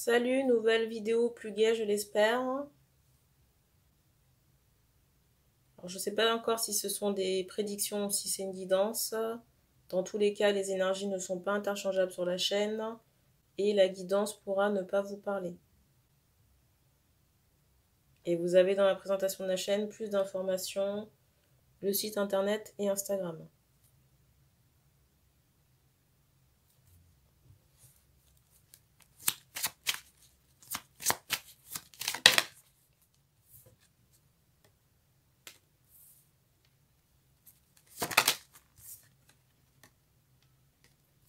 Salut, nouvelle vidéo plus gaie, je l'espère. Alors, je ne sais pas encore si ce sont des prédictions ou si c'est une guidance. Dans tous les cas, les énergies ne sont pas interchangeables sur la chaîne et la guidance pourra ne pas vous parler. Et vous avez dans la présentation de la chaîne plus d'informations, le site internet et Instagram.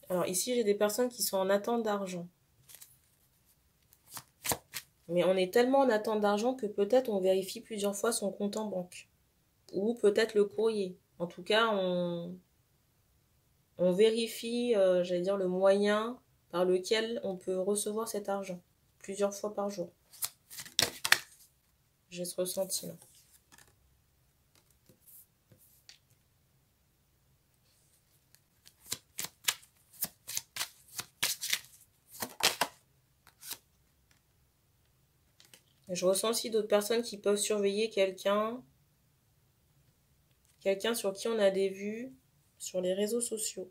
Alors ici, j'ai des personnes qui sont en attente d'argent. Mais on est tellement en attente d'argent que peut-être on vérifie plusieurs fois son compte en banque. Ou peut-être le courrier. En tout cas, on vérifie, j'allais dire, le moyen par lequel on peut recevoir cet argent. Plusieurs fois par jour. J'ai ce ressenti là. Et je ressens aussi d'autres personnes qui peuvent surveiller quelqu'un sur qui on a des vues sur les réseaux sociaux.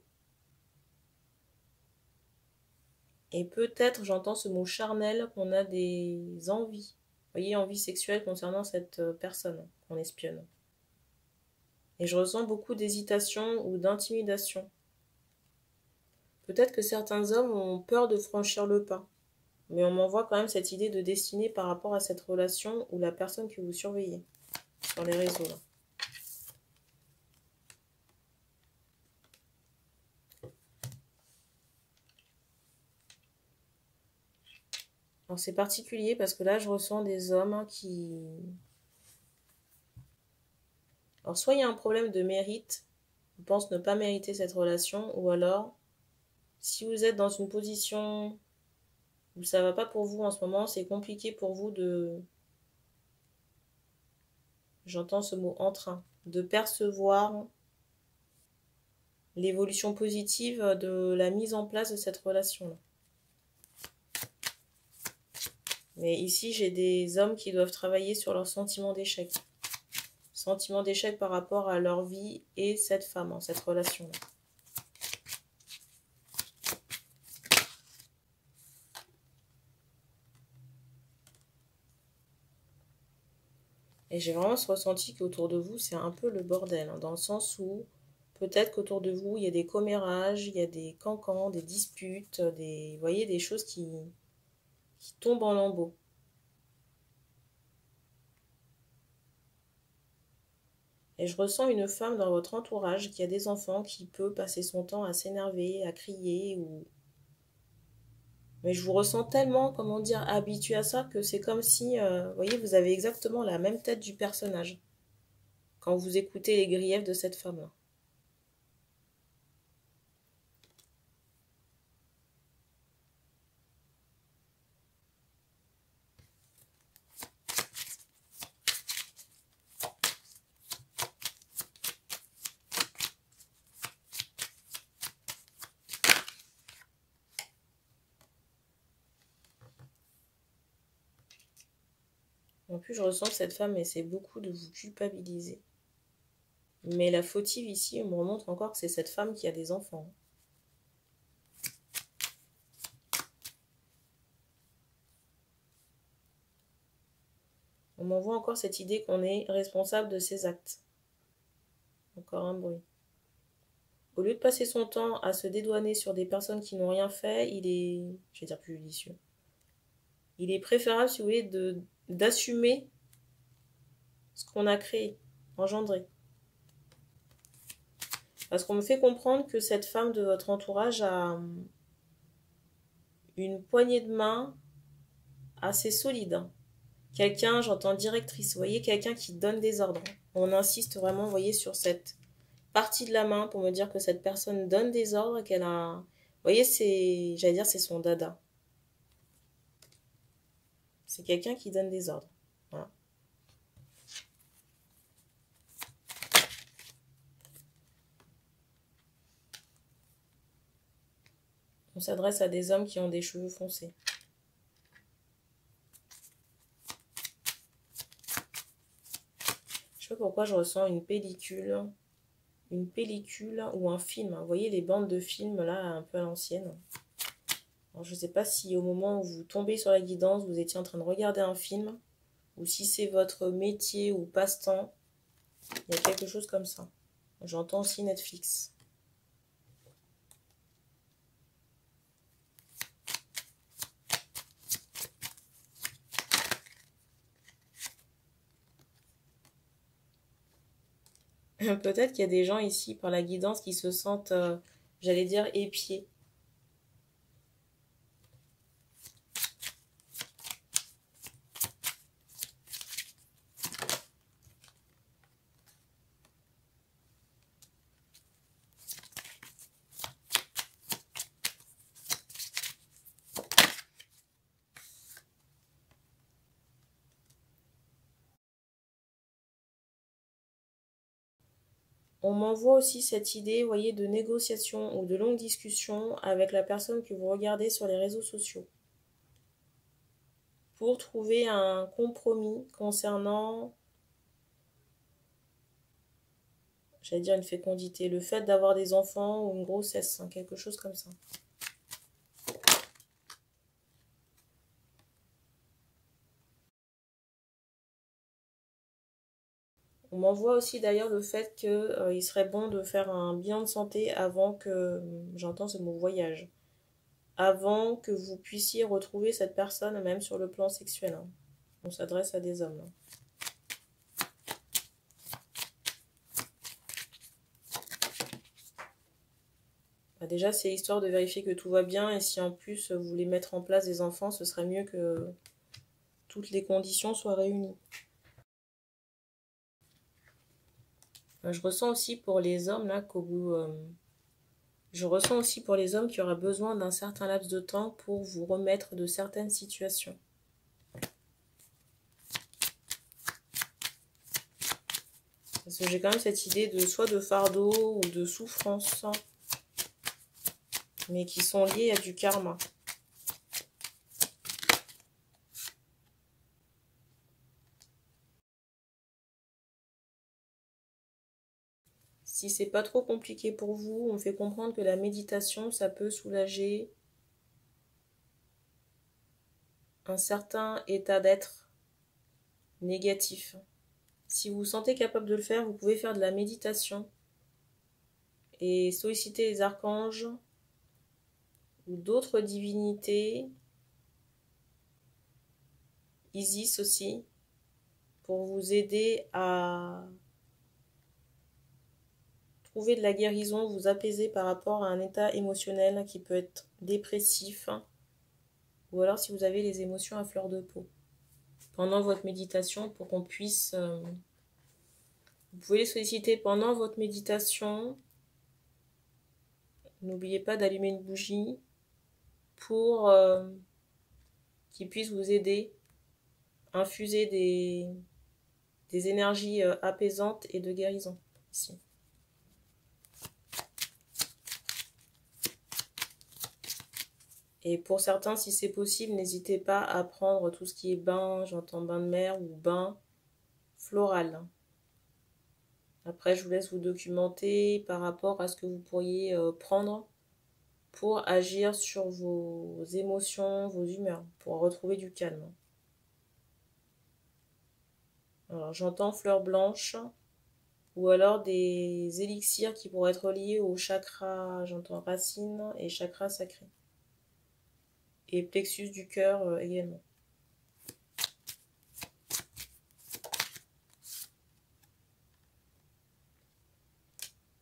Et peut-être, j'entends ce mot charnel, qu'on a des envies. Vous voyez, envies sexuelles concernant cette personne qu'on espionne. Et je ressens beaucoup d'hésitation ou d'intimidation. Peut-être que certains hommes ont peur de franchir le pas. Mais on m'envoie quand même cette idée de destinée par rapport à cette relation ou la personne que vous surveillez sur les réseaux. Là. Alors c'est particulier parce que là je ressens des hommes qui... Alors soit il y a un problème de mérite, ils pensent ne pas mériter cette relation, ou alors si vous êtes dans une position où ça va pas pour vous en ce moment, c'est compliqué pour vous de... J'entends ce mot en train, de percevoir l'évolution positive de la mise en place de cette relation-là. Mais ici, j'ai des hommes qui doivent travailler sur leur sentiment d'échec. Sentiment d'échec par rapport à leur vie et cette femme, cette relation-là. Et j'ai vraiment ce ressenti qu'autour de vous, c'est un peu le bordel. Dans le sens où, peut-être qu'autour de vous, il y a des commérages, il y a des cancans, des disputes, vous voyez, des choses qui tombent en lambeaux. Et je ressens une femme dans votre entourage qui a des enfants, qui peut passer son temps à s'énerver, à crier ou... Mais je vous ressens tellement, comment dire, habitué à ça que c'est comme si, vous voyez, vous avez exactement la même tête du personnage quand vous écoutez les griefs de cette femme-là. En plus, je ressens que cette femme essaie beaucoup de vous culpabiliser. Mais la fautive ici, on me remontre encore que c'est cette femme qui a des enfants. On m'envoie encore cette idée qu'on est responsable de ses actes. Encore un bruit. Au lieu de passer son temps à se dédouaner sur des personnes qui n'ont rien fait, il est, je vais dire plus judicieux. Il est préférable, si vous voulez, d'assumer ce qu'on a créé, engendré. Parce qu'on me fait comprendre que cette femme de votre entourage a une poignée de main assez solide. Quelqu'un, j'entends directrice, vous voyez, quelqu'un qui donne des ordres. On insiste vraiment, vous voyez, sur cette partie de la main pour me dire que cette personne donne des ordres, qu'elle a... Vous voyez, c'est, j'allais dire, c'est son dada. C'est quelqu'un qui donne des ordres. Voilà. On s'adresse à des hommes qui ont des cheveux foncés. sais pas pourquoi je ressens une pellicule ou un film. Vous voyez les bandes de films là, un peu à l'ancienne. Alors, je ne sais pas si au moment où vous tombez sur la guidance, vous étiez en train de regarder un film, ou si c'est votre métier ou passe-temps. Il y a quelque chose comme ça. J'entends aussi Netflix. Peut-être qu'il y a des gens ici, par la guidance, qui se sentent, j'allais dire, épiés. On m'envoie aussi cette idée, vous voyez, de négociation ou de longue discussion avec la personne que vous regardez sur les réseaux sociaux pour trouver un compromis concernant, j'allais dire une fécondité, le fait d'avoir des enfants ou une grossesse, hein, quelque chose comme ça. On m'envoie aussi d'ailleurs le fait qu'il serait bon de faire un bilan de santé avant que, j'entends ce mot voyage, avant que vous puissiez retrouver cette personne même sur le plan sexuel. Hein. On s'adresse à des hommes. Hein. Bah déjà, c'est histoire de vérifier que tout va bien et si en plus vous voulez mettre en place des enfants, ce serait mieux que toutes les conditions soient réunies. Je ressens aussi pour les hommes là qu'au bout... Je ressens aussi pour les hommes qu'il y aura besoin d'un certain laps de temps pour vous remettre de certaines situations. Parce que j'ai quand même cette idée de soit de fardeau ou de souffrance, mais qui sont liées à du karma. Si c'est pas trop compliqué pour vous, on me fait comprendre que la méditation, ça peut soulager un certain état d'être négatif. Si vous vous sentez capable de le faire, vous pouvez faire de la méditation et solliciter les archanges ou d'autres divinités, Isis aussi, pour vous aider à trouver de la guérison, vous apaiser par rapport à un état émotionnel qui peut être dépressif, ou alors si vous avez les émotions à fleur de peau. Pendant votre méditation, pour qu'on puisse... vous pouvez les solliciter pendant votre méditation. N'oubliez pas d'allumer une bougie pour qu'ils puissent vous aider à infuser des énergies apaisantes et de guérison ici. Et pour certains, si c'est possible, n'hésitez pas à prendre tout ce qui est bain, j'entends bain de mer ou bain floral. Après, je vous laisse vous documenter par rapport à ce que vous pourriez prendre pour agir sur vos émotions, vos humeurs, pour retrouver du calme. Alors, j'entends fleurs blanches ou alors des élixirs qui pourraient être liés au chakra, j'entends racine et chakra sacré. Et plexus du cœur également.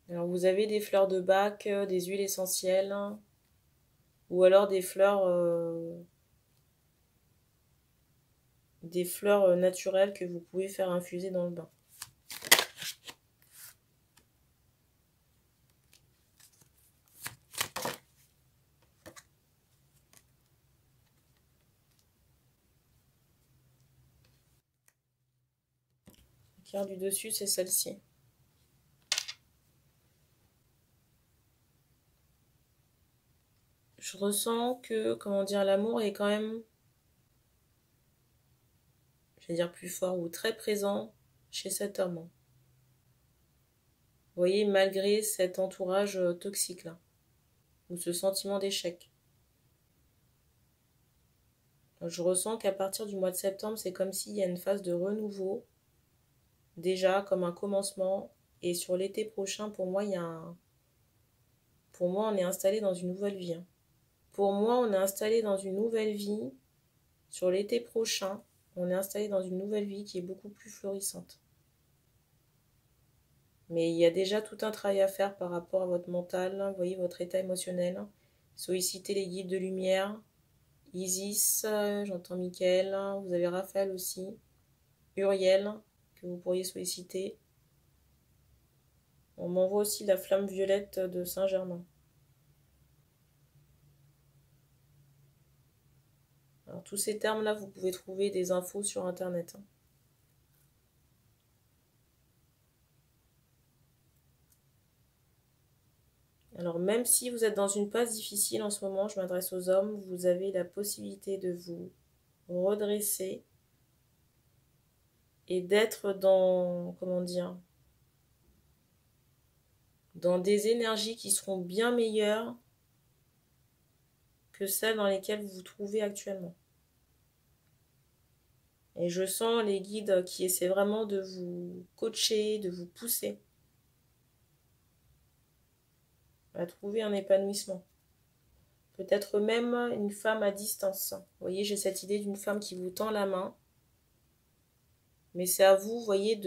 Alors vous avez des fleurs de bac, des huiles essentielles, ou alors des fleurs naturelles que vous pouvez faire infuser dans le bain. La carte du dessus, c'est celle-ci. Je ressens que, comment dire, l'amour est quand même, je vais dire plus fort ou très présent chez cet homme. voyez, malgré cet entourage toxique là, ou ce sentiment d'échec. Je ressens qu'à partir du mois de septembre, c'est comme s'il y a une phase de renouveau, déjà comme un commencement. Et sur l'été prochain, pour moi, on est installé dans une nouvelle vie. Pour moi, on est installé dans une nouvelle vie. Sur l'été prochain, on est installé dans une nouvelle vie qui est beaucoup plus florissante. Mais il y a déjà tout un travail à faire par rapport à votre mental, vous voyez, votre état émotionnel. Sollicitez les guides de lumière. Isis, j'entends Mickaël, vous avez Raphaël aussi, Uriel, que vous pourriez solliciter. On m'envoie aussi la flamme violette de Saint-Germain. Alors tous ces termes-là, vous pouvez trouver des infos sur Internet. Alors même si vous êtes dans une passe difficile en ce moment, je m'adresse aux hommes, vous avez la possibilité de vous redresser et d'être dans, comment dire, dans des énergies qui seront bien meilleures que celles dans lesquelles vous vous trouvez actuellement. Et je sens les guides qui essaient vraiment de vous coacher, de vous pousser à trouver un épanouissement. Peut-être même une femme à distance. Vous voyez, j'ai cette idée d'une femme qui vous tend la main. Mais c'est à vous, vous voyez,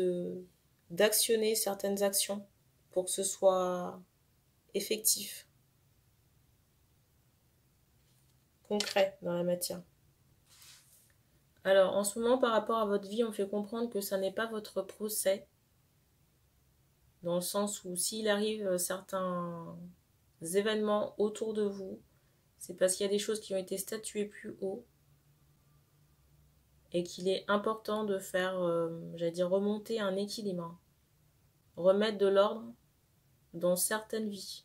d'actionner certaines actions pour que ce soit effectif, concret dans la matière. Alors, en ce moment, par rapport à votre vie, on fait comprendre que ça n'est pas votre procès, dans le sens où s'il arrive certains événements autour de vous, c'est parce qu'il y a des choses qui ont été statuées plus haut et qu'il est important de faire, j'allais dire, remonter un équilibre, remettre de l'ordre dans certaines vies.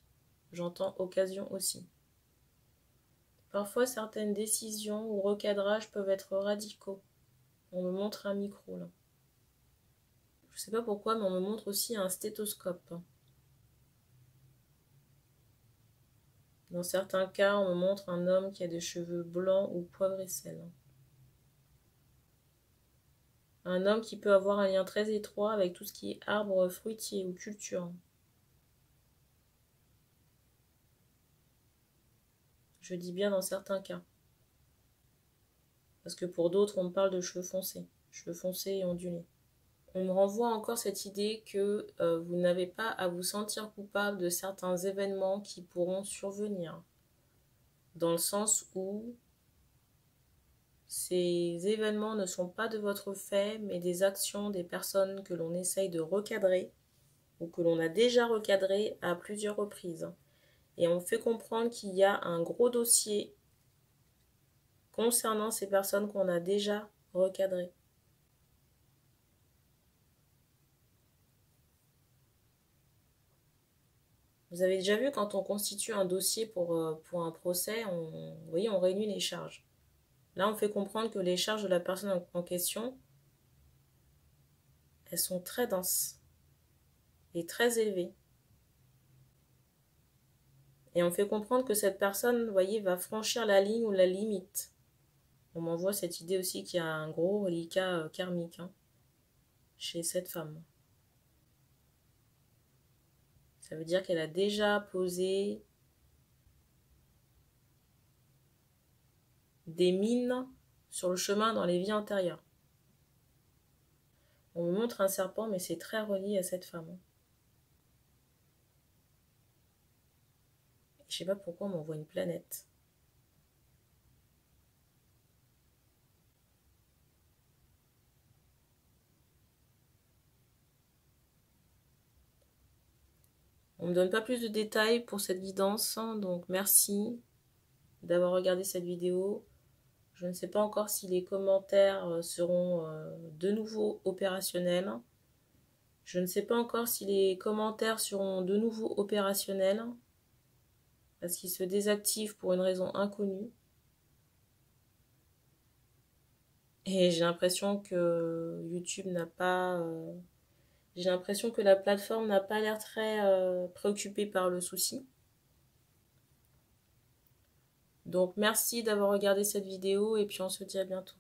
J'entends occasion aussi. Parfois, certaines décisions ou recadrages peuvent être radicaux. On me montre un micro là. Je sais pas pourquoi, mais on me montre aussi un stéthoscope. Dans certains cas, on me montre un homme qui a des cheveux blancs ou poivre et sel. Un homme qui peut avoir un lien très étroit avec tout ce qui est arbre fruitier ou culture. Je dis bien dans certains cas. Parce que pour d'autres, on me parle de cheveux foncés et ondulés. On me renvoie encore cette idée que vous n'avez pas à vous sentir coupable de certains événements qui pourront survenir. Dans le sens où ces événements ne sont pas de votre fait, mais des actions des personnes que l'on essaye de recadrer ou que l'on a déjà recadrées à plusieurs reprises. Et on fait comprendre qu'il y a un gros dossier concernant ces personnes qu'on a déjà recadrées. Vous avez déjà vu quand on constitue un dossier pour un procès, vous voyez, on réunit les charges. Là, on fait comprendre que les charges de la personne en question, elles sont très denses et très élevées. Et on fait comprendre que cette personne, vous voyez, va franchir la ligne ou la limite. On m'envoie cette idée aussi qu'il y a un gros reliquat karmique chez cette femme. Ça veut dire qu'elle a déjà posé des mines sur le chemin dans les vies antérieures. On me montre un serpent, mais c'est très relié à cette femme. Je sais pas pourquoi on m'envoie une planète. On ne me donne pas plus de détails pour cette guidance, donc merci d'avoir regardé cette vidéo. Je ne sais pas encore si les commentaires seront de nouveau opérationnels. Je ne sais pas encore si les commentaires seront de nouveau opérationnels parce qu'ils se désactivent pour une raison inconnue. Et j'ai l'impression que YouTube n'a pas... J'ai l'impression que la plateforme n'a pas l'air très préoccupée par le souci. Donc merci d'avoir regardé cette vidéo et puis on se dit à bientôt.